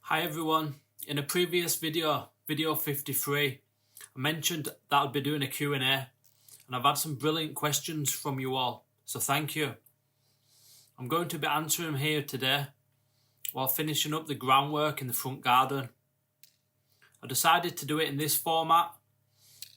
Hi everyone, in a previous video, video 53, I mentioned that I'd be doing a Q&A and I've had some brilliant questions from you all, so thank you. I'm going to be answering them here today while finishing up the groundwork in the front garden. I decided to do it in this format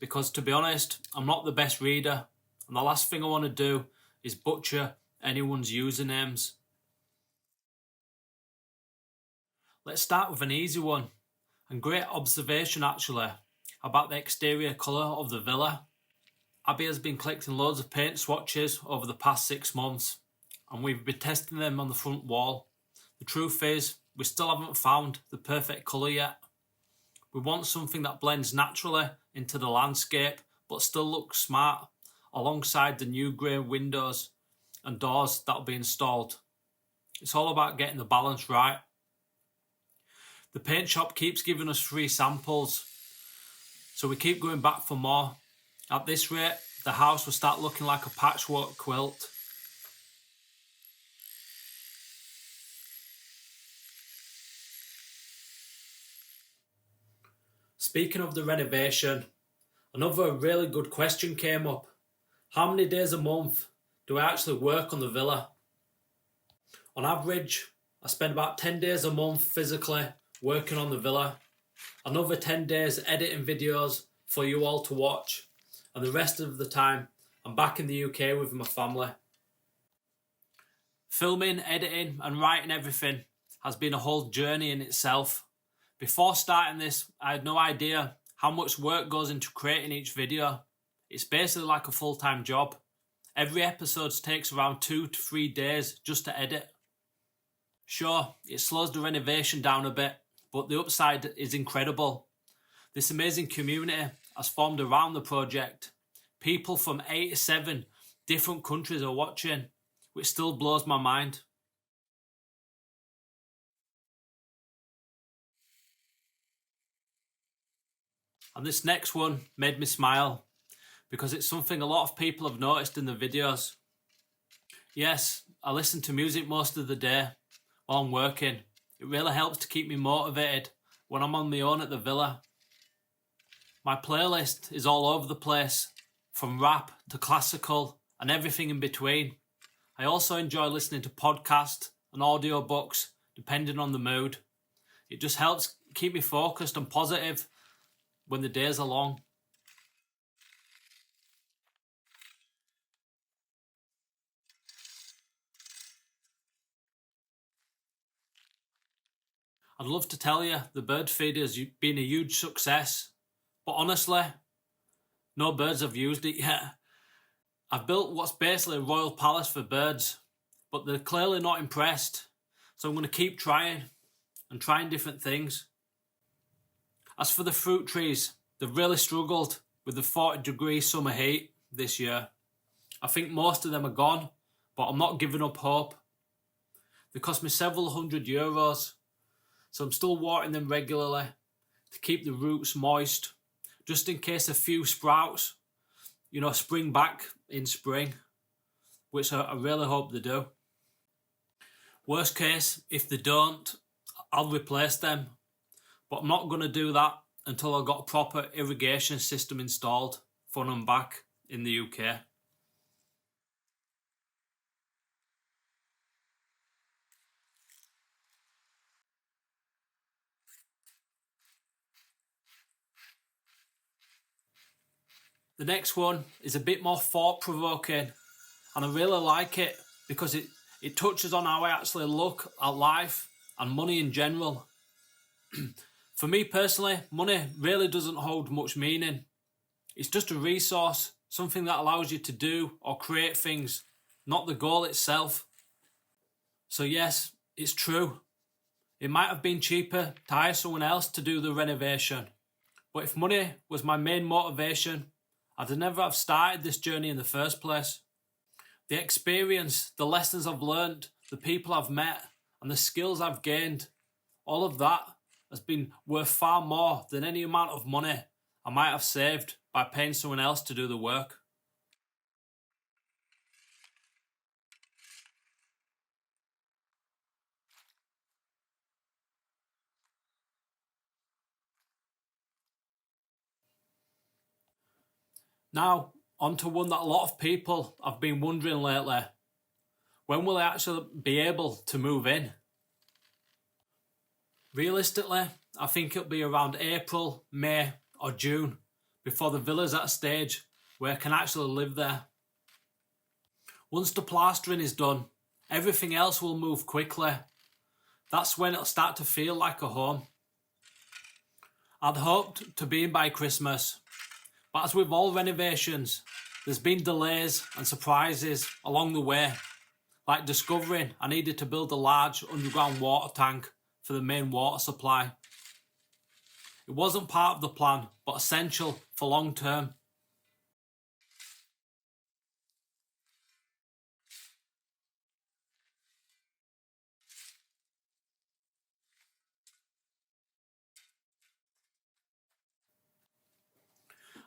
because, to be honest, I'm not the best reader and the last thing I want to do is butcher anyone's usernames. Let's start with an easy one, and great observation actually, about the exterior colour of the villa. Abby has been collecting loads of paint swatches over the past 6 months, and we've been testing them on the front wall. The truth is, we still haven't found the perfect colour yet. We want something that blends naturally into the landscape, but still looks smart, alongside the new grey windows and doors that will be installed. It's all about getting the balance right. The paint shop keeps giving us free samples, so we keep going back for more. At this rate, the house will start looking like a patchwork quilt. Speaking of the renovation, another really good question came up. How many days a month do I actually work on the villa? On average, I spend about 10 days a month physically working on the villa, another 10 days editing videos for you all to watch, and the rest of the time I'm back in the UK with my family. Filming, editing and writing everything has been a whole journey in itself. Before starting this, I had no idea how much work goes into creating each video. It's basically like a full-time job. Every episode takes around 2 to 3 days just to edit. Sure, it slows the renovation down a bit, but the upside is incredible. This amazing community has formed around the project. People from 87 different countries are watching, which still blows my mind. And this next one made me smile, because it's something a lot of people have noticed in the videos. Yes, I listen to music most of the day while I'm working. It really helps to keep me motivated when I'm on my own at the villa. My playlist is all over the place, from rap to classical and everything in between. I also enjoy listening to podcasts and audiobooks depending on the mood. It just helps keep me focused and positive when the days are long. I'd love to tell you the bird feeder has been a huge success, but honestly, no birds have used it yet. I've built what's basically a royal palace for birds, but they're clearly not impressed, so I'm going to keep trying different things. As for the fruit trees, they've really struggled with the 40-degree summer heat this year. I think most of them are gone, but I'm not giving up hope. They cost me several €100, so I'm still watering them regularly to keep the roots moist, just in case a few sprouts, spring back in spring, which I really hope they do. Worst case, if they don't, I'll replace them, but I'm not going to do that until I've got a proper irrigation system installed for when I'm back in the UK. The next one is a bit more thought-provoking, and I really like it because it touches on how I actually look at life and money in general. For me personally, money really doesn't hold much meaning. It's just a resource, something that allows you to do or create things, not the goal itself. So yes, it's true. It might have been cheaper to hire someone else to do the renovation, but if money was my main motivation, I'd never have started this journey in the first place. The experience, the lessons I've learned, the people I've met, and the skills I've gained, all of that has been worth far more than any amount of money I might have saved by paying someone else to do the work. Now, on to one that a lot of people have been wondering lately. When will I actually be able to move in? Realistically, I think it'll be around April, May or June before the villa's at a stage where I can actually live there. Once the plastering is done, everything else will move quickly. That's when it'll start to feel like a home. I'd hoped to be in by Christmas, but as with all renovations, there's been delays and surprises along the way, like discovering I needed to build a large underground water tank for the main water supply. It wasn't part of the plan, but essential for long term.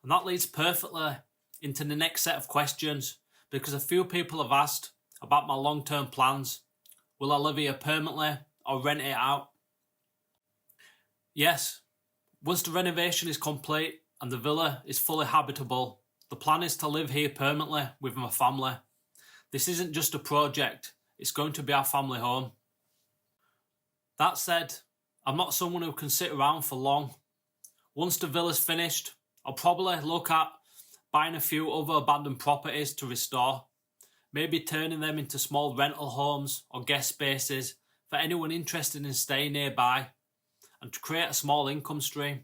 And that leads perfectly into the next set of questions, because a few people have asked about my long-term plans. Will I live here permanently or rent it out? Yes, once the renovation is complete and the villa is fully habitable, the plan is to live here permanently with my family. This isn't just a project, it's going to be our family home. That said, I'm not someone who can sit around for long. Once the villa's finished, I'll probably look at buying a few other abandoned properties to restore, maybe turning them into small rental homes or guest spaces for anyone interested in staying nearby, and to create a small income stream.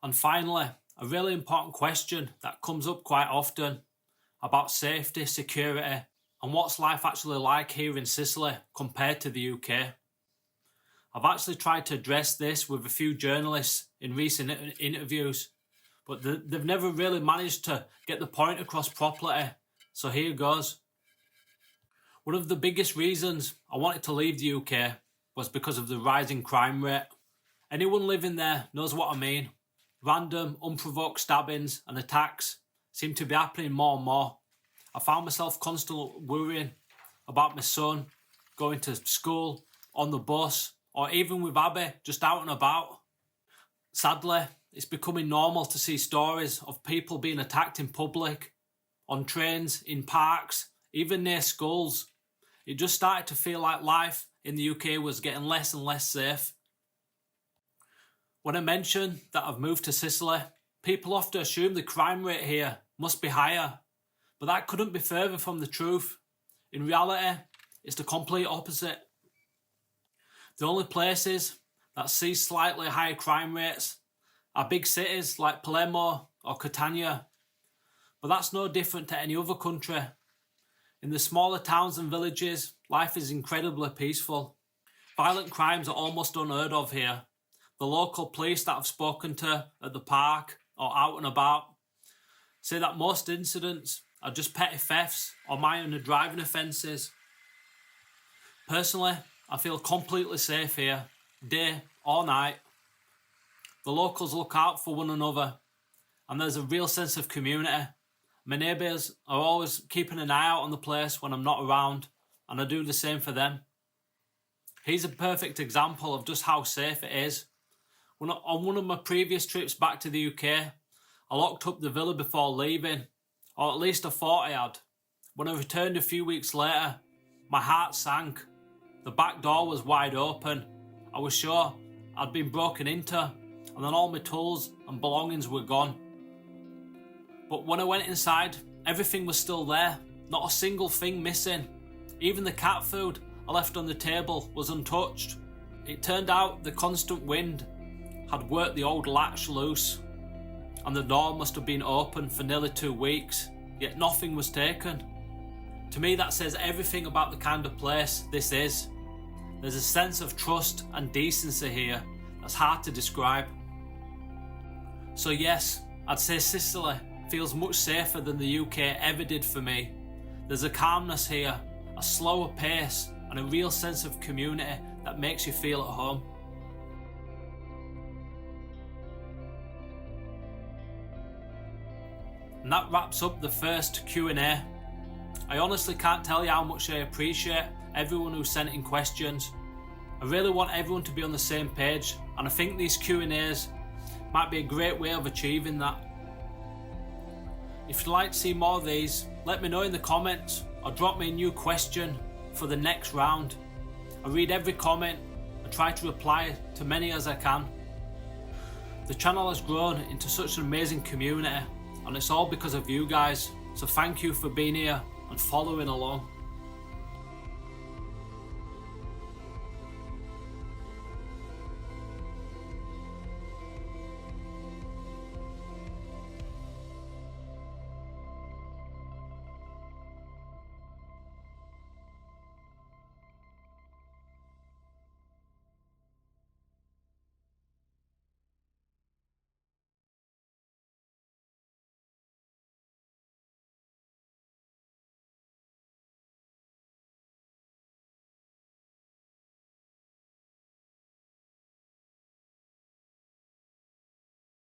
And finally, a really important question that comes up quite often about safety, security, and what's life actually like here in Sicily compared to the UK. I've actually tried to address this with a few journalists in recent interviews, but they've never really managed to get the point across properly, so here goes. One of the biggest reasons I wanted to leave the UK was because of the rising crime rate. Anyone living there knows what I mean. Random, unprovoked stabbings and attacks seem to be happening more and more. I found myself constantly worrying about my son going to school, on the bus, or even with Abby just out and about. Sadly, it's becoming normal to see stories of people being attacked in public, on trains, in parks, even near schools. It just started to feel like life in the UK was getting less and less safe. When I mention that I've moved to Sicily, people often assume the crime rate here must be higher, but that couldn't be further from the truth. In reality, it's the complete opposite. The only places that see slightly higher crime rates are big cities like Palermo or Catania, but that's no different to any other country. In the smaller towns and villages, life is incredibly peaceful. Violent crimes are almost unheard of here. The local police that I've spoken to at the park or out and about say that most incidents are just petty thefts or minor driving offences. Personally, I feel completely safe here, day or night. The locals look out for one another, and there's a real sense of community. My neighbours are always keeping an eye out on the place when I'm not around, and I do the same for them. He's a perfect example of just how safe it is. On one of my previous trips back to the UK, I locked up the villa before leaving, or at least I thought I had. When I returned a few weeks later, my heart sank. The back door was wide open. I was sure I'd been broken into, and then all my tools and belongings were gone. But when I went inside, everything was still there, not a single thing missing. Even the cat food I left on the table was untouched. It turned out the constant wind had worked the old latch loose, and the door must have been open for nearly 2 weeks, yet nothing was taken. To me, that says everything about the kind of place this is. There's a sense of trust and decency here that's hard to describe. So yes, I'd say Sicily feels much safer than the UK ever did for me. There's a calmness here, a slower pace, and a real sense of community that makes you feel at home. And that wraps up the first Q&A. I honestly can't tell you how much I appreciate everyone who sent in questions. I really want everyone to be on the same page, and I think these Q&As might be a great way of achieving that. If you'd like to see more of these, let me know in the comments or drop me a new question for the next round. I read every comment and try to reply to many as I can. The channel has grown into such an amazing community, and it's all because of you guys, so thank you for being here and following along.